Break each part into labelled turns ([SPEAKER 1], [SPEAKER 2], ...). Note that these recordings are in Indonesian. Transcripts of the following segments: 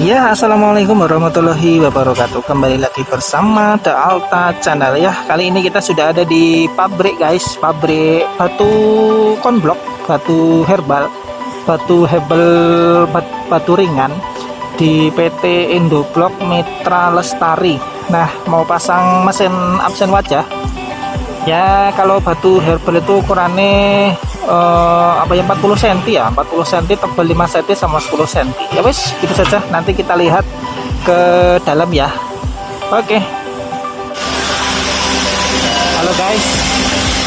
[SPEAKER 1] Ya, assalamualaikum warahmatullahi wabarakatuh. Kembali lagi bersama The Alta Channel ya. Kali ini kita sudah ada di pabrik guys, pabrik batu konblok, batu herbal, batu hebel, batu ringan di PT Indoblok Mitra Lestari. Nah, mau pasang mesin absen wajah. Ya, kalau batu herbal itu ukurannya 40 cm ya, 40 cm, tebal 5 cm sama 10 cm. Ya wes, gitu saja. Nanti kita lihat ke dalam ya. Oke. Halo guys.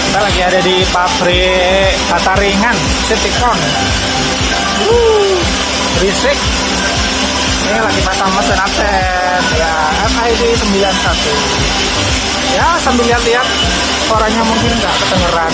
[SPEAKER 1] Kita lagi ada di pabrik bata ringan Cetak. Berisik. Ini lagi pasang mesin absen ya, FID 91. Ya, sambil lihat-lihat, orangnya mungkin nggak kedengeran.